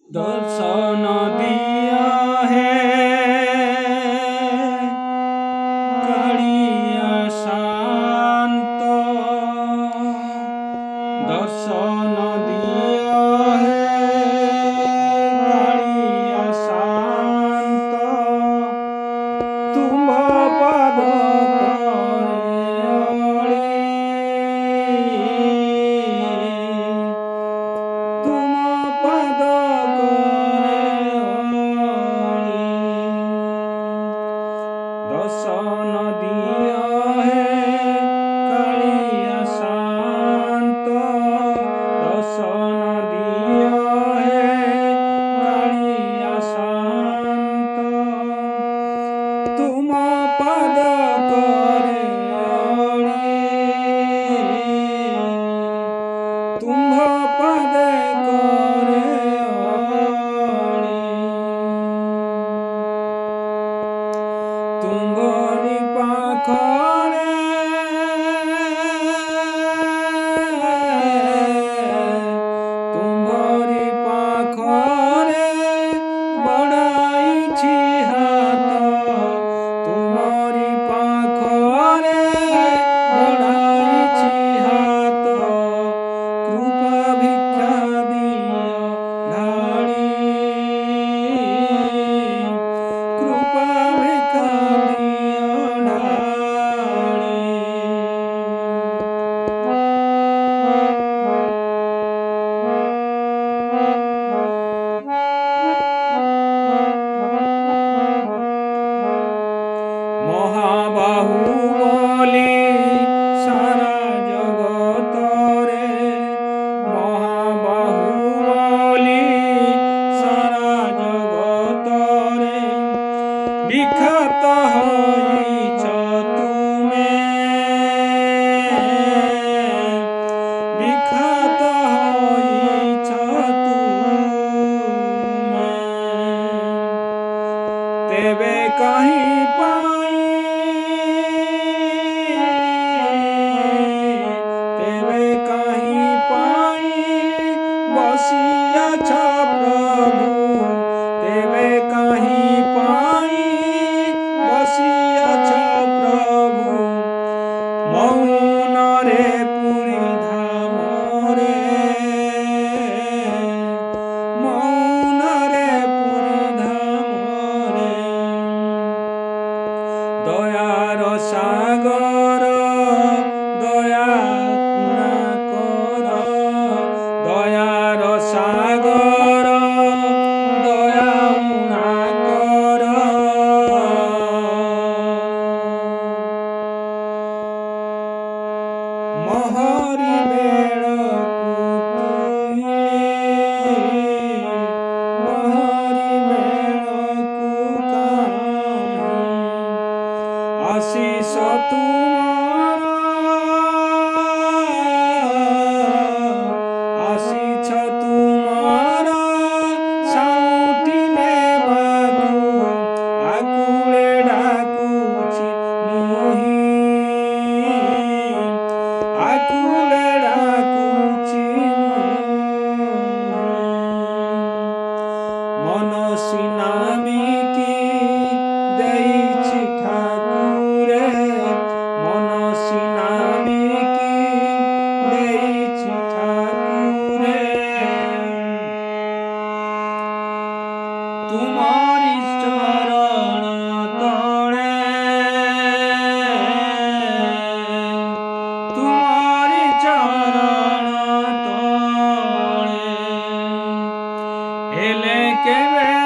दर्शन दिया है कालिया शांत, दर्शन दिया है कालिया शांत, तुम पद तुम पद दर्शन दिया है कालिया शांत, दर्शन दिया है कालिया शांत, तुम पद करे तुम पद करे तुंगरी पाखरे तुंगरी पाखरे बड़ाईछि हाथ, तुमरी पाखरे बड़ाईछि हाथ, कृपा भिक्षा दियो ढाळी, कृपा भिक्षा মহাবাহুবলী সারা জগতরে, মহাবাহুবলী সারা জগতরে, বিখ্যাত হইছ তুমে, বিখ্যাত হইছ তুমে, তেবে কাহি পাই তেবে কাহি পাই বসিয়াছ প্রভু, তেবে কাহি পাই বসিয়াছ প্রভু, মৌনরে পুরী ধামরে, মৌনরে পুরী ধামরে, দয়ার সাগর দয়া কর, দয়ার সাগর দয়া কর, মহরি বেড়কু মহরি বেড়কু আশিস তুমার, আশিছ তুমার সাউটি নেবাকু, আকুলে ডাকুছি মোহি, আকুলে ডাকুছি মনসী নামিকি দেইছি ঠাকুরে, মনসী নামিকি দেইছি ঠাকুরে, তুমারি চরণ তଳେ, তুমারি চরণ তଳେ, হেলে কেবে